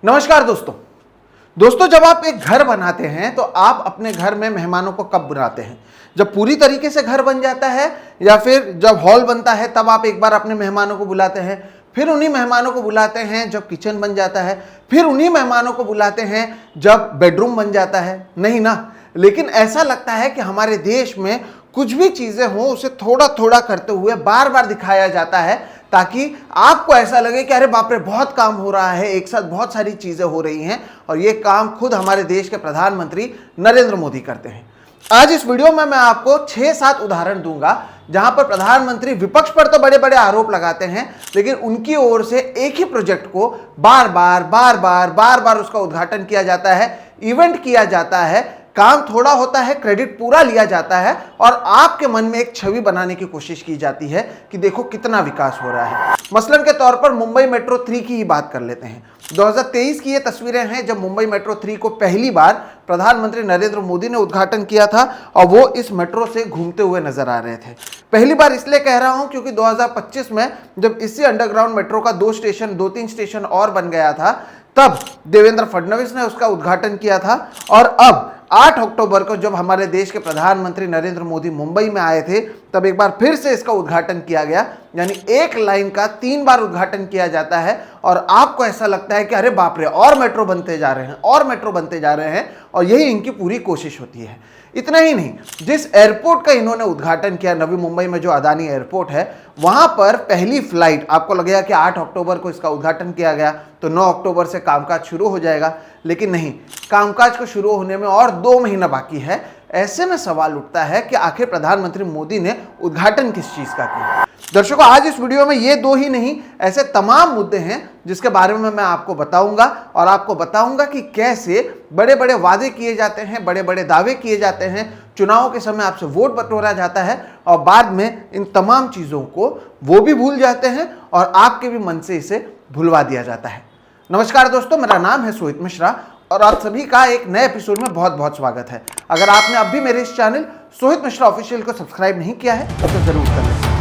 नमस्कार दोस्तों, जब आप एक घर बनाते हैं तो आप अपने घर में मेहमानों को कब बुलाते हैं? जब पूरी तरीके से घर बन जाता है या फिर जब हॉल बनता है तब आप एक बार अपने मेहमानों को बुलाते हैं? फिर उन्हीं मेहमानों को बुलाते हैं जब किचन बन जाता है? फिर उन्हीं मेहमानों को बुलाते हैं जब बेडरूम बन जाता है? नहीं ना। लेकिन ऐसा लगता है कि हमारे देश में कुछ भी चीजें हों उसे थोड़ा थोड़ा करते हुए बार बार दिखाया जाता है ताकि आपको ऐसा लगे कि अरे बाप रे बहुत काम हो रहा है, एक साथ बहुत सारी चीजें हो रही हैं। और ये काम खुद हमारे देश के प्रधानमंत्री नरेंद्र मोदी करते हैं। आज इस वीडियो में मैं आपको 6-7 उदाहरण दूंगा जहां पर प्रधानमंत्री विपक्ष पर तो बड़े बड़े आरोप लगाते हैं लेकिन उनकी ओर से एक ही प्रोजेक्ट को बार बार उसका उद्घाटन किया जाता है, इवेंट किया जाता है, काम थोड़ा होता है, क्रेडिट पूरा लिया जाता है और आपके मन में एक छवि बनाने की कोशिश की जाती है कि देखो कितना विकास हो रहा है। मसलन के तौर पर मुंबई मेट्रो 3 की ही बात कर लेते हैं। 2023 की ये तस्वीरें हैं जब मुंबई मेट्रो 3 को पहली बार प्रधानमंत्री नरेंद्र मोदी ने उद्घाटन किया था और वो इस मेट्रो से घूमते हुए नजर आ रहे थे। पहली बार इसलिए कह रहा हूं क्योंकि 2025 में जब इसी अंडरग्राउंड मेट्रो का 2-3 स्टेशन और बन गया था तब देवेंद्र फडणवीस ने उसका उद्घाटन किया था। और अब 8 अक्टूबर को जब हमारे देश के प्रधानमंत्री नरेंद्र मोदी मुंबई में आए थे तब एक बार फिर से इसका उद्घाटन किया गया। यानी एक लाइन का 3 बार उद्घाटन किया जाता है और आपको ऐसा लगता है कि अरे बाप रे और मेट्रो बनते जा रहे हैं और मेट्रो बनते जा रहे हैं और यही इनकी पूरी कोशिश होती है। इतना ही नहीं, जिस एयरपोर्ट का इन्होंने उद्घाटन किया नवी मुंबई में जो अदानी एयरपोर्ट है वहां पर पहली फ्लाइट आपको लगेगा कि 8 अक्टूबर को इसका उद्घाटन किया गया तो 9 अक्टूबर से कामकाज शुरू हो जाएगा, लेकिन नहीं, कामकाज को शुरू होने में और 2 महीना बाकी है। ऐसे में सवाल उठता है कि आखिर प्रधानमंत्री मोदी ने उद्घाटन किस चीज का किया? दर्शकों, आज इस वीडियो में ये 2 ही नहीं ऐसे तमाम मुद्दे हैं जिसके बारे में मैं आपको बताऊंगा और आपको बताऊंगा कि कैसे बड़े बड़े वादे किए जाते हैं, बड़े बड़े दावे किए जाते हैं, चुनाव के समय आपसे वोट बटोरा जाता है और बाद में इन तमाम चीजों को वो भी भूल जाते हैं और आपके भी मन से इसे भुलवा दिया जाता है। नमस्कार दोस्तों, मेरा नाम है सोहित मिश्रा और आप सभी का एक नए एपिसोड में बहुत बहुत स्वागत है। अगर आपने अब भी मेरे इस चैनल सोहित मिश्रा ऑफिशियल को सब्सक्राइब नहीं किया है तो जरूर कर लें।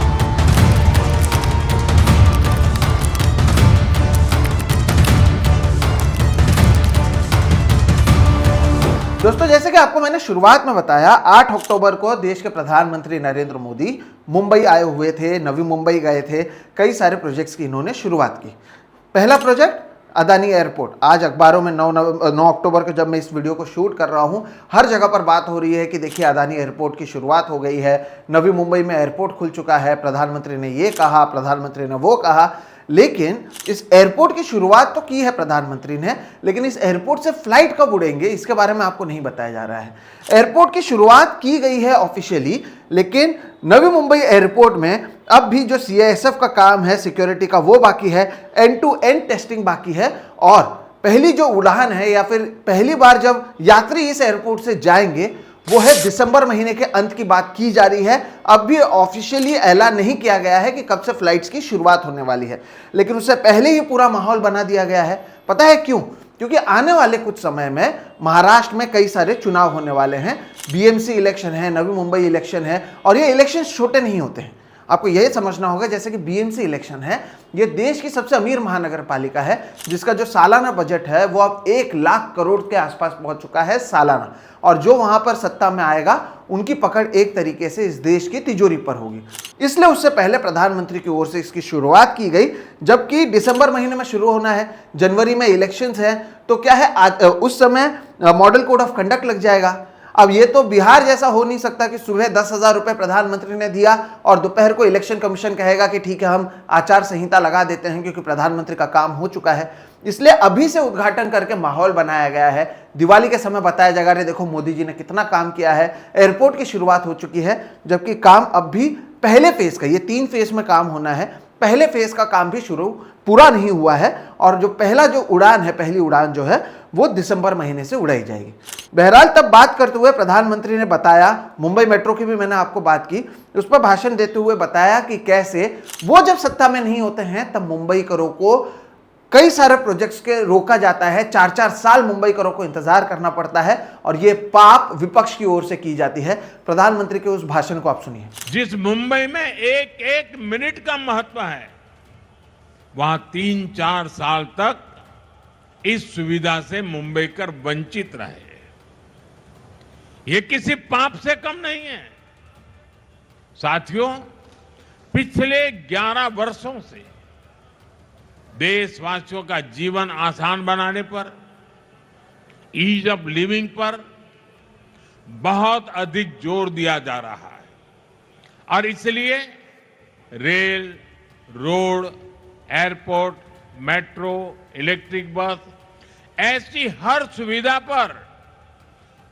दोस्तों, जैसे कि आपको मैंने शुरुआत में बताया, 8 अक्टूबर को देश के प्रधानमंत्री नरेंद्र मोदी मुंबई आए हुए थे, नवी मुंबई गए थे, कई सारे प्रोजेक्ट्स की इन्होंने शुरुआत की। पहला प्रोजेक्ट अदानी एयरपोर्ट। आज अखबारों में 9 अक्टूबर को जब मैं इस वीडियो को शूट कर रहा हूं हर जगह पर बात हो रही है कि देखिए अदानी एयरपोर्ट की शुरुआत हो गई है, नवी मुंबई में एयरपोर्ट खुल चुका है, प्रधानमंत्री ने ये कहा, प्रधानमंत्री ने वो कहा। लेकिन इस एयरपोर्ट की शुरुआत तो की है प्रधानमंत्री ने, लेकिन इस एयरपोर्ट से फ्लाइट कब उड़ेंगे इसके बारे में आपको नहीं बताया जा रहा है। एयरपोर्ट की शुरुआत की गई है ऑफिशियली, लेकिन नवी मुंबई एयरपोर्ट में अब भी जो CISF का काम है सिक्योरिटी का वो बाकी है, एंड टू एंड टेस्टिंग बाकी है और पहली जो उड़ान है या फिर पहली बार जब यात्री इस एयरपोर्ट से जाएंगे वो है दिसंबर महीने के अंत की बात की जा रही है। अब भी ऑफिशियली ऐलान नहीं किया गया है कि कब से फ्लाइट्स की शुरुआत होने वाली है, लेकिन उससे पहले ही पूरा माहौल बना दिया गया है। पता है क्यों? क्योंकि आने वाले कुछ समय में महाराष्ट्र में कई सारे चुनाव होने वाले हैं। BMC इलेक्शन है, नवी मुंबई इलेक्शन है और ये इलेक्शन छोटे नहीं होते हैं। आपको यही समझना होगा जैसे कि BMC इलेक्शन है, ये देश की सबसे अमीर महानगर पालिका है जिसका जो सालाना बजट है वो अब 1 लाख करोड़ के आसपास पहुंच चुका है सालाना, और जो वहां पर सत्ता में आएगा उनकी पकड़ एक तरीके से इस देश की तिजोरी पर होगी। इसलिए उससे पहले प्रधानमंत्री की ओर से इसकी शुरुआत की गई, जबकि दिसंबर महीने में शुरू होना है, जनवरी में इलेक्शंस है, तो क्या है उस समय मॉडल कोड ऑफ कंडक्ट लग जाएगा। अब ये तो बिहार जैसा हो नहीं सकता कि सुबह 10,000 रुपए प्रधानमंत्री ने दिया और दोपहर को इलेक्शन कमीशन कहेगा कि ठीक है हम आचार संहिता लगा देते हैं क्योंकि प्रधानमंत्री का काम हो चुका है। इसलिए अभी से उद्घाटन करके माहौल बनाया गया है। दिवाली के समय बताया जाएगा रे देखो मोदी जी ने कितना काम किया है, एयरपोर्ट की शुरुआत हो चुकी है, जबकि काम अब भी पहले फेज का, ये 3 फेज में काम होना है, पहले फेज का काम भी पूरा नहीं हुआ है और जो पहला जो उड़ान है, पहली उड़ान जो है वो दिसंबर महीने से उड़ाई जाएगी। बहरहाल तब बात करते हुए प्रधानमंत्री ने बताया, मुंबई मेट्रो की भी मैंने आपको बात की, उस पर भाषण देते हुए बताया कि कैसे वो जब सत्ता में नहीं होते हैं तब मुंबई करों को कई सारे प्रोजेक्ट्स के रोका जाता है, 4-4 साल मुंबई करों को इंतजार करना पड़ता है और ये पाप विपक्ष की ओर से की जाती है। प्रधानमंत्री के उस भाषण को आप सुनिए। जिस मुंबई में एक एक मिनट का महत्व है, वहां 3-4 साल तक इस सुविधा से मुंबईकर वंचित रहे। ये किसी पाप से कम नहीं है। साथियों, पिछले 11 वर्षों से देशवासियों का जीवन आसान बनाने पर, ईज ऑफ लिविंग पर बहुत अधिक जोर दिया जा रहा है और इसलिए rail, road, airport, metro, electric bus ऐसी हर सुविधा पर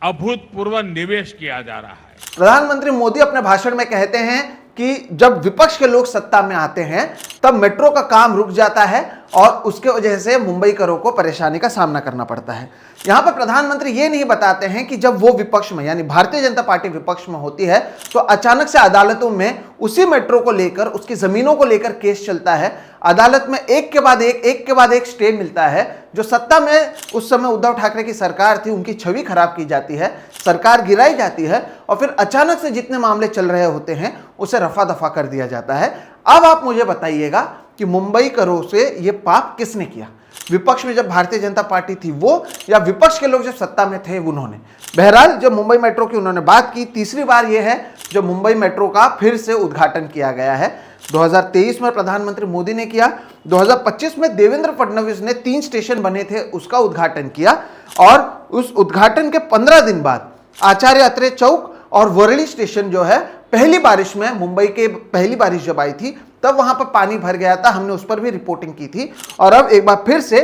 अभूतपूर्व निवेश किया जा रहा है। प्रधानमंत्री मोदी अपने भाषण में कहते हैं कि जब विपक्ष के लोग सत्ता में आते हैं तब मेट्रो का काम रुक जाता है और उसके वजह से मुंबईकरों को परेशानी का सामना करना पड़ता है। यहां पर प्रधानमंत्री ये नहीं बताते हैं कि जब वो विपक्ष में यानी भारतीय जनता पार्टी विपक्ष में होती है तो अचानक से अदालतों में उसी मेट्रो को लेकर, उसकी जमीनों को लेकर केस चलता है। अदालत में एक के बाद एक स्टे मिलता है। जो सत्ता में उस समय उद्धव ठाकरे की सरकार थी उनकी छवि खराब की जाती है, सरकार गिराई जाती है और फिर अचानक से जितने मामले चल रहे होते हैं उसे रफा दफा कर दिया जाता है। अब आप मुझे बताइएगा कि मुंबईकरों से ये पाप किसने किया? विपक्ष में जब भारतीय जनता पार्टी थी वो, या विपक्ष के लोग जब सत्ता में थे उन्होंने? बहरहाल जब मुंबई मेट्रो की उन्होंने बात की, तीसरी बार यह है जब मुंबई मेट्रो का फिर से उद्घाटन किया गया है। 2023 में प्रधानमंत्री मोदी ने किया, 2025 में देवेंद्र फडणवीस ने 3 स्टेशन बने थे उसका उद्घाटन किया और उस उद्घाटन के 15 दिन बाद आचार्य अत्रे चौक और वरली स्टेशन जो है, पहली बारिश में, मुंबई के पहली बारिश जब आई थी तब वहां पर पानी भर गया था, हमने उस पर भी रिपोर्टिंग की थी। और अब एक बार फिर से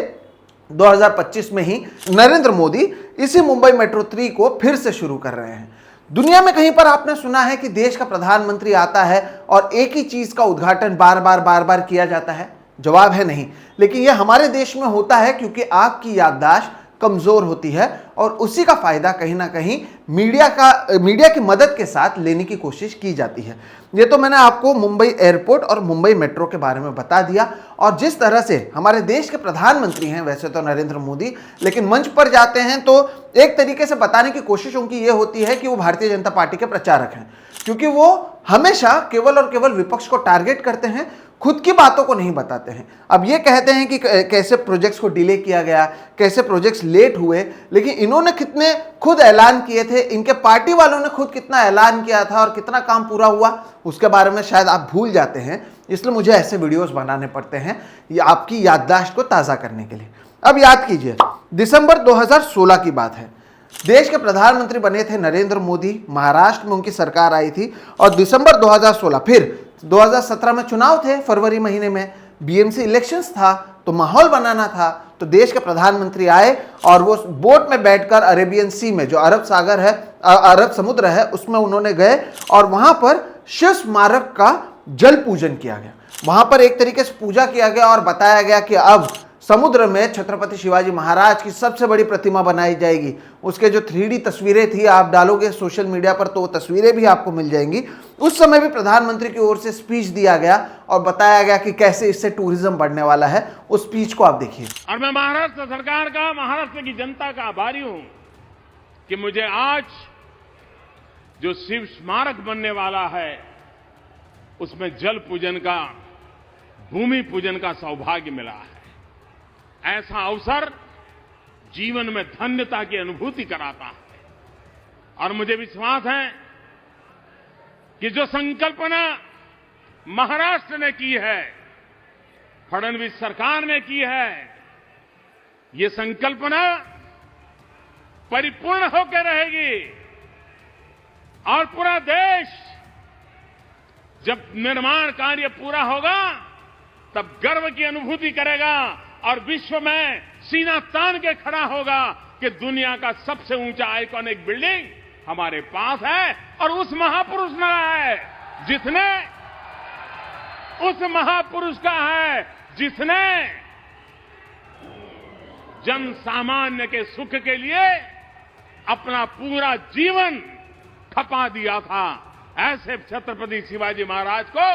2025 में ही नरेंद्र मोदी इसी मुंबई मेट्रो 3 को फिर से शुरू कर रहे हैं। दुनिया में कहीं पर आपने सुना है कि देश का प्रधानमंत्री आता है और एक ही चीज का उद्घाटन बार बार किया जाता है? जवाब है नहीं। लेकिन यह हमारे देश में होता है क्योंकि आपकी याददाश्त कमजोर होती है और उसी का फायदा कहीं ना कहीं मीडिया की मदद के साथ लेने की कोशिश की जाती है। ये तो मैंने आपको मुंबई एयरपोर्ट और मुंबई मेट्रो के बारे में बता दिया और जिस तरह से हमारे देश के प्रधानमंत्री हैं वैसे तो नरेंद्र मोदी, लेकिन मंच पर जाते हैं तो एक तरीके से बताने की कोशिश उनकी ये होती है कि वो भारतीय जनता पार्टी के प्रचारक हैं, क्योंकि वो हमेशा केवल और केवल विपक्ष को टारगेट करते हैं, खुद की बातों को नहीं बताते हैं। अब ये कहते हैं कि कैसे प्रोजेक्ट्स को डिले किया गया, कैसे प्रोजेक्ट्स लेट हुए, लेकिन इन्होंने कितने खुद ऐलान किए थे, इनके पार्टी वालों ने खुद कितना ऐलान किया था और कितना काम पूरा हुआ उसके बारे में शायद आप भूल जाते हैं। इसलिए मुझे ऐसे वीडियोस बनाने पड़ते हैं ये आपकी याददाश्त को ताज़ा करने के लिए। अब याद कीजिए, दिसंबर 2016 की बात है। देश के प्रधानमंत्री बने थे नरेंद्र मोदी, महाराष्ट्र में उनकी सरकार आई थी और दिसंबर 2016, फिर 2017 में चुनाव थे, फरवरी महीने में बीएमसी इलेक्शंस था, तो माहौल बनाना था, तो देश के प्रधानमंत्री आए और वो बोट में बैठकर अरेबियन सी में, जो अरब सागर है, अरब समुद्र है, उसमें उन्होंने गए और वहां पर शिव स्मारक का जल पूजन किया गया। वहां पर एक तरीके से पूजा किया गया और बताया गया कि अब समुद्र में छत्रपति शिवाजी महाराज की सबसे बड़ी प्रतिमा बनाई जाएगी। उसके जो 3D तस्वीरें थी, आप डालोगे सोशल मीडिया पर तो वो तस्वीरें भी आपको मिल जाएंगी। उस समय भी प्रधानमंत्री की ओर से स्पीच दिया गया और बताया गया कि कैसे इससे टूरिज्म बढ़ने वाला है। उस स्पीच को आप देखिए। और मैं महाराष्ट्र सरकार का, महाराष्ट्र की जनता का आभारी हूं कि मुझे आज जो शिव स्मारक बनने वाला है उसमें जल पूजन का, भूमि पूजन का सौभाग्य मिला है। ऐसा अवसर जीवन में धन्यता की अनुभूति कराता है और मुझे विश्वास है कि जो संकल्पना महाराष्ट्र ने की है, फडणवीस सरकार ने की है, ये संकल्पना परिपूर्ण होकर रहेगी और पूरा देश जब निर्माण कार्य पूरा होगा तब गर्व की अनुभूति करेगा और विश्व में सीना तान के खड़ा होगा कि दुनिया का सबसे ऊंचा आइकॉनिक बिल्डिंग हमारे पास है और उस महापुरुष का है जिसने जन सामान्य के सुख के लिए अपना पूरा जीवन खपा दिया था। ऐसे छत्रपति शिवाजी महाराज को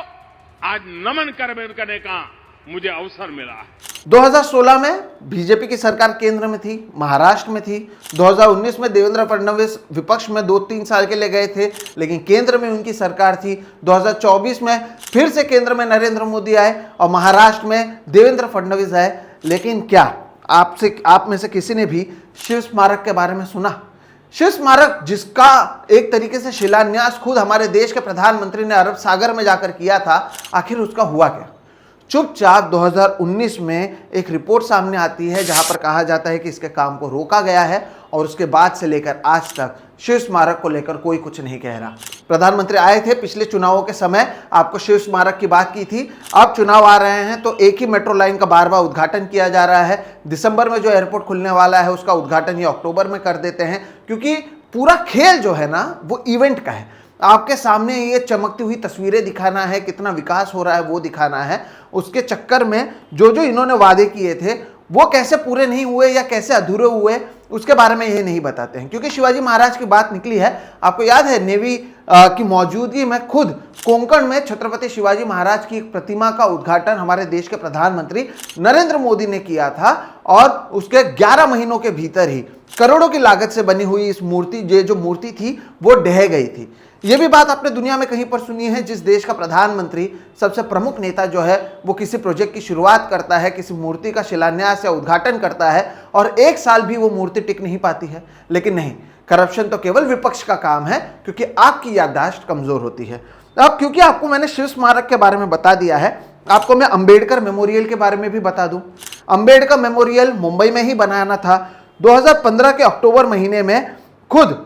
आज नमन करने का मुझे अवसर मिला है। 2016 में बीजेपी की सरकार केंद्र में थी, महाराष्ट्र में थी। 2019 में देवेंद्र फडणवीस विपक्ष में 2-3 साल के लिए गए थे, लेकिन केंद्र में उनकी सरकार थी। 2024 में फिर से केंद्र में नरेंद्र मोदी आए और महाराष्ट्र में देवेंद्र फडणवीस आए। लेकिन क्या आप में से किसी ने भी शिव स्मारक के बारे में सुना? शिव स्मारक जिसका एक तरीके से शिलान्यास खुद हमारे देश के प्रधानमंत्री ने अरब सागर में जाकर किया था, आखिर उसका हुआ क्या? चुपचाप 2019 में एक रिपोर्ट सामने आती है जहां पर कहा जाता है कि इसके काम को रोका गया है और उसके बाद से लेकर आज तक शिव स्मारक को लेकर कोई कुछ नहीं कह रहा। प्रधानमंत्री आए थे पिछले चुनावों के समय, आपको शिव स्मारक की बात की थी। अब चुनाव आ रहे हैं तो एक ही मेट्रो लाइन का बार बार उद्घाटन किया जा रहा है। दिसंबर में जो एयरपोर्ट खुलने वाला है उसका उद्घाटन ये अक्टूबर में कर देते हैं, क्योंकि पूरा खेल जो है ना वो इवेंट का है। आपके सामने ये चमकती हुई तस्वीरें दिखाना है, कितना विकास हो रहा है वो दिखाना है। उसके चक्कर में जो जो इन्होंने वादे किए थे वो कैसे पूरे नहीं हुए या कैसे अधूरे हुए उसके बारे में ये नहीं बताते हैं। क्योंकि शिवाजी महाराज की बात निकली है, आपको याद है नेवी की मौजूदगी में खुद कोंकण में छत्रपति शिवाजी महाराज की एक प्रतिमा का उद्घाटन हमारे देश के प्रधानमंत्री नरेंद्र मोदी ने किया था और उसके 11 महीनों के भीतर ही करोड़ों की लागत से बनी हुई इस मूर्ति, ये जो मूर्ति थी वो ढह गई थी। ये भी बात आपने दुनिया में कहीं पर सुनी है? जिस देश का प्रधानमंत्री, सबसे प्रमुख नेता जो है वो किसी प्रोजेक्ट की शुरुआत करता है, किसी मूर्ति का शिलान्यास या उद्घाटन करता है और 1 साल भी वो मूर्ति टिक नहीं पाती है। लेकिन नहीं, करप्शन तो केवल विपक्ष का काम है, क्योंकि आपकी याददाश्त कमजोर होती है। अब क्योंकि आपको मैंने शिव स्मारक के बारे में बता दिया है, आपको मैं अंबेडकर मेमोरियल के बारे में भी बता दूं। अंबेडकर मेमोरियल मुंबई में ही बनाना था। 2015 के अक्टूबर महीने में खुद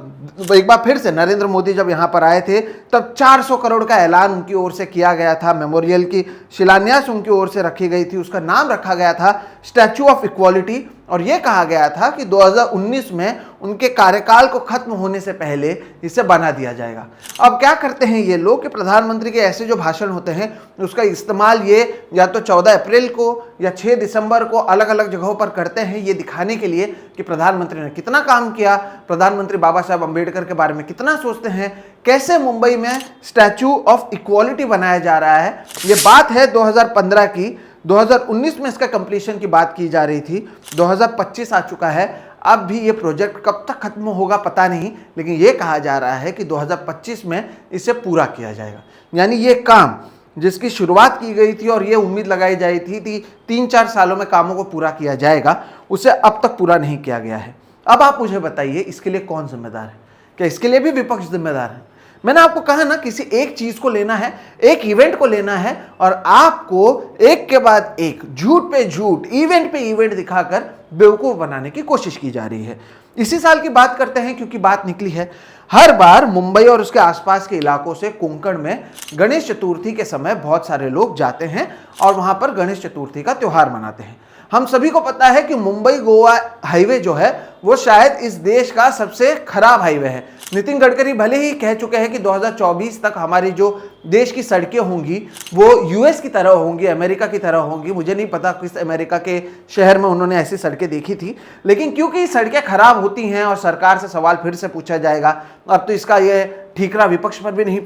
एक बार फिर से नरेंद्र मोदी जब यहां पर आए थे तब 400 करोड़ का ऐलान उनकी ओर से किया गया था। मेमोरियल की शिलान्यास उनकी ओर से रखी गई थी। उसका नाम रखा गया था स्टैच्यू ऑफ इक्वालिटी और यह कहा गया था कि 2019 में उनके कार्यकाल को खत्म होने से पहले इसे बना दिया जाएगा। अब क्या करते हैं ये लोग कि प्रधानमंत्री के ऐसे जो भाषण होते हैं उसका इस्तेमाल ये या तो 14 अप्रैल को या 6 दिसंबर को अलग अलग जगहों पर करते हैं, ये दिखाने के लिए कि प्रधानमंत्री ने कितना काम किया, प्रधानमंत्री बाबा साहब अम्बेडकर के बारे में कितना सोचते हैं, कैसे मुंबई में स्टैच्यू ऑफ इक्वालिटी बनाया जा रहा है। ये बात है 2015 की। 2019 में इसका कंप्लीशन की बात की जा रही थी। 2025 आ चुका है। अब भी ये प्रोजेक्ट कब तक खत्म होगा पता नहीं, लेकिन ये कहा जा रहा है कि 2025 में इसे पूरा किया जाएगा। यानी ये काम जिसकी शुरुआत की गई थी और ये उम्मीद लगाई जाई थी 3-4 सालों में कामों को पूरा किया जाएगा, उसे अब तक पूरा नहीं किया गया है। अब आप मुझे बताइए इसके लिए कौन जिम्मेदार है? क्या इसके लिए भी विपक्ष जिम्मेदार है? मैंने आपको कहा ना, किसी एक चीज को लेना है, एक इवेंट को लेना है और आपको एक के बाद एक झूठ पे झूठ, इवेंट पे इवेंट दिखाकर बेवकूफ बनाने की कोशिश की जा रही है। इसी साल की बात करते हैं क्योंकि बात निकली है। हर बार मुंबई और उसके आसपास के इलाकों से कोंकण में गणेश चतुर्थी के समय बहुत सारे लोग जाते हैं और वहां पर गणेश चतुर्थी का त्योहार मनाते हैं। हम सभी को पता है कि मुंबई गोवा हाईवे जो है वो शायद इस देश का सबसे खराब हाईवे है। नितिन गडकरी भले ही कह चुके हैं कि 2024 तक हमारी जो देश की सड़कें होंगी वो यूएस की तरह होंगी, अमेरिका की तरह होंगी। मुझे नहीं पता किस अमेरिका के शहर में उन्होंने ऐसी सड़कें देखी थी, लेकिन क्योंकि सड़कें खराब होती हैं और सरकार से सवाल फिर से पूछा जाएगा, अब तो इसका ये ठीकरा विपक्ष पर भी नहीं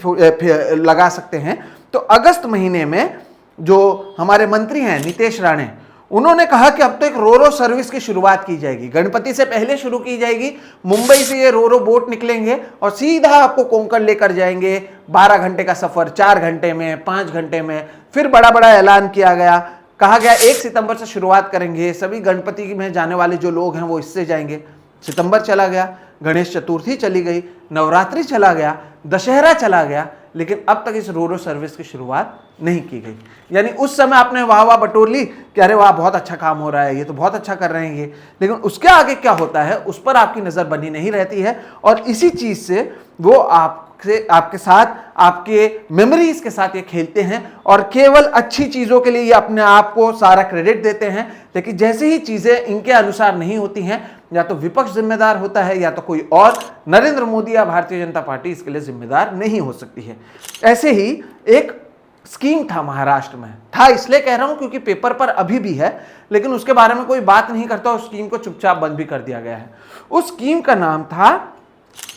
लगा सकते हैं। तो अगस्त महीने में जो हमारे मंत्री हैं नितेश राणे, उन्होंने कहा कि अब तो एक रोरो सर्विस की शुरुआत की जाएगी, गणपति से पहले शुरू की जाएगी। मुंबई से ये रोरो बोट निकलेंगे और सीधा आपको कोंकण लेकर जाएंगे। 12 घंटे का सफर 4 घंटे में, 5 घंटे में। फिर बड़ा बड़ा ऐलान किया गया, कहा गया 1 सितंबर से शुरुआत करेंगे, सभी गणपति में जाने वाले जो लोग हैं वो इससे जाएंगे। सितंबर चला गया, गणेश चतुर्थी चली गई, नवरात्रि चला गया, दशहरा चला गया, लेकिन अब तक इस रोरो सर्विस की शुरुआत नहीं की गई। यानी उस समय आपने वाह वाह बटोर ली कि अरे वाह बहुत अच्छा काम हो रहा है, ये तो बहुत अच्छा कर रहे हैं ये, लेकिन उसके आगे क्या होता है उस पर आपकी नजर बनी नहीं रहती है और इसी चीज से वो आपके साथ, आपके मेमोरीज के साथ ये खेलते हैं और केवल अच्छी चीजों के लिए ये अपने आप को सारा क्रेडिट देते हैं। लेकिन जैसे ही चीजें इनके अनुसार नहीं होती हैं, या तो विपक्ष जिम्मेदार होता है या तो कोई और, नरेंद्र मोदी या भारतीय जनता पार्टी इसके लिए जिम्मेदार नहीं हो सकती है। ऐसे ही एक स्कीम था महाराष्ट्र में, था इसलिए कह रहा हूं क्योंकि पेपर पर अभी भी है, लेकिन उसके बारे में कोई बात नहीं करता। उस स्कीम को चुपचाप बंद भी कर दिया गया है। उस स्कीम का नाम था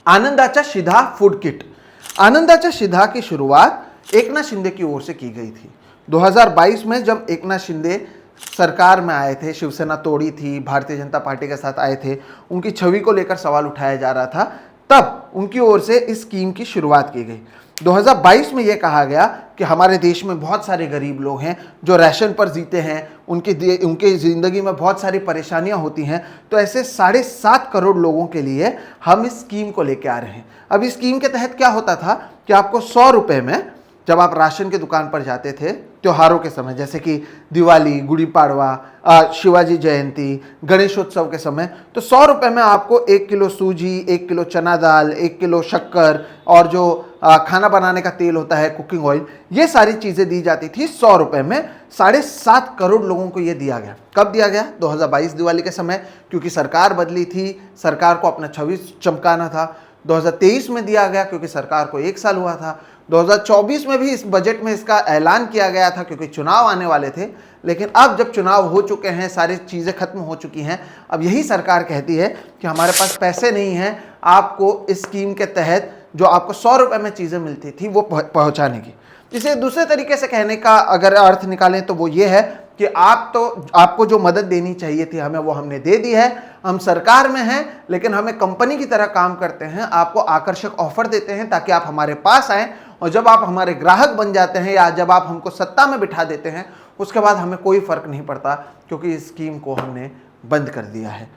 आनंदाचा शिधा फूड किट। आनंदाचा शिधा की शुरुआत एकनाथ शिंदे की ओर से की गई थी। 2022 में जब एकनाथ शिंदे सरकार में आए थे, शिवसेना तोड़ी थी, भारतीय जनता पार्टी के साथ आए थे, उनकी छवि को लेकर सवाल उठाया जा रहा था, तब उनकी ओर से इस स्कीम की शुरुआत की गई। 2022 में यह कहा गया कि हमारे देश में बहुत सारे गरीब लोग हैं जो राशन पर जीते हैं, उनके ज़िंदगी में बहुत सारी परेशानियां होती हैं, तो ऐसे 7.5 करोड़ लोगों के लिए हम इस स्कीम को लेके आ रहे हैं। अब इस स्कीम के तहत क्या होता था कि आपको 100 रुपये में, जब आप राशन की दुकान पर जाते थे त्योहारों के समय, जैसे कि दिवाली, गुड़ी पाड़वा, शिवाजी जयंती, गणेशोत्सव के समय, तो 100 रुपये में आपको 1 किलो सूजी, 1 किलो चना दाल, 1 किलो शक्कर और जो खाना बनाने का तेल होता है, कुकिंग ऑयल, ये सारी चीज़ें दी जाती थी 100 रुपये में। 7.5 करोड़ लोगों को ये दिया गया। कब दिया गया? 2022 दिवाली के समय, क्योंकि सरकार बदली थी, सरकार को अपना छवि चमकाना था। 2023 में दिया गया क्योंकि सरकार को 1 साल हुआ था। 2024 में भी इस बजट में इसका ऐलान किया गया था क्योंकि चुनाव आने वाले थे। लेकिन अब जब चुनाव हो चुके हैं, सारी चीज़ें खत्म हो चुकी हैं, अब यही सरकार कहती है कि हमारे पास पैसे नहीं हैं आपको इस स्कीम के तहत जो आपको 100 रुपये में चीज़ें मिलती थी वो पहुँचाने की। इसे दूसरे तरीके से कहने का अगर अर्थ निकालें तो वो ये है कि आपको जो मदद देनी चाहिए थी हमें, वो हमने दे दी है। हम सरकार में हैं लेकिन हमें कंपनी की तरह काम करते हैं, आपको आकर्षक ऑफर देते हैं ताकि आप हमारे पास आएँ, और जब आप हमारे ग्राहक बन जाते हैं या जब आप हमको सत्ता में बिठा देते हैं, उसके बाद हमें कोई फ़र्क नहीं पड़ता क्योंकि इस स्कीम को हमने बंद कर दिया है।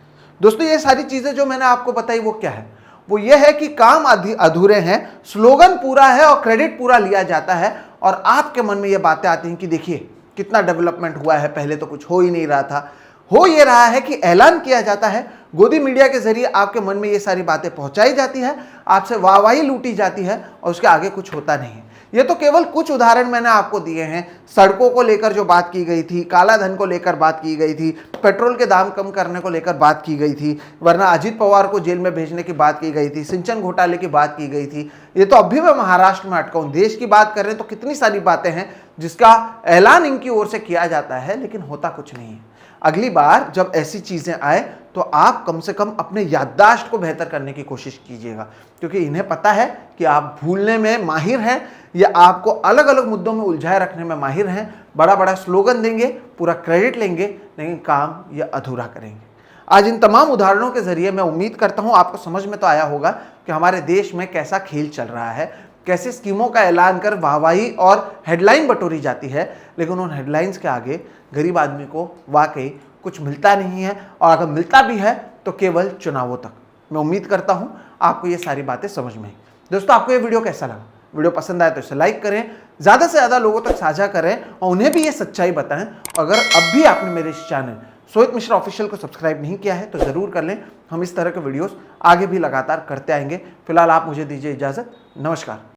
दोस्तों, ये सारी चीज़ें जो मैंने आपको बताई वो क्या है? वो ये है कि काम अधूरे हैं, स्लोगन पूरा है और क्रेडिट पूरा लिया जाता है, और आपके मन में ये बातें आती हैं कि देखिए कितना डेवलपमेंट हुआ है, पहले तो कुछ हो ही नहीं रहा था। हो ये रहा है कि ऐलान किया जाता है, गोदी मीडिया के जरिए आपके मन में ये सारी बातें पहुंचाई जाती है, आपसे वाहवाही लूटी जाती है और उसके आगे कुछ होता नहीं है। ये तो केवल कुछ उदाहरण मैंने आपको दिए हैं। सड़कों को लेकर जो बात की गई थी, काला धन को लेकर बात की गई थी, पेट्रोल के दाम कम करने को लेकर बात की गई थी, वरना अजीत पवार को जेल में भेजने की बात की गई थी, सिंचन घोटाले की बात की गई थी। ये तो अभी मैं महाराष्ट्र में अटका हूं। देश की बात कर रहे हैं तो कितनी सारी बातें हैं जिसका ऐलान इनकी ओर से किया जाता है, लेकिन होता कुछ नहीं है। अगली बार जब ऐसी चीजें आए तो आप कम से कम अपने याददाश्त को बेहतर करने की कोशिश कीजिएगा, क्योंकि इन्हें पता है कि आप भूलने में माहिर हैं या आपको अलग अलग मुद्दों में उलझाए रखने में माहिर हैं। बड़ा बड़ा स्लोगन देंगे, पूरा क्रेडिट लेंगे, लेकिन काम ये अधूरा करेंगे। आज इन तमाम उदाहरणों के जरिए मैं उम्मीद करता हूं आपको समझ में तो आया होगा कि हमारे देश में कैसा खेल चल रहा है, कैसे स्कीमों का ऐलान कर वाहवाही और हेडलाइन बटोरी जाती है, लेकिन उन हेडलाइंस के आगे गरीब आदमी को वाकई कुछ मिलता नहीं है, और अगर मिलता भी है तो केवल चुनावों तक। मैं उम्मीद करता हूं आपको ये सारी बातें समझ में आई। दोस्तों, आपको ये वीडियो कैसा लगा? वीडियो पसंद आए तो इसे लाइक करें, ज़्यादा से ज़्यादा लोगों तक साझा करें और उन्हें भी ये सच्चाई बताएं। अगर अब भी आपने मेरे इस चैनल सोहित मिश्रा ऑफिशियल को सब्सक्राइब नहीं किया है तो ज़रूर कर लें। हम इस तरह के वीडियोस आगे भी लगातार करते आएंगे। फिलहाल आप मुझे दीजिए इजाज़त। नमस्कार।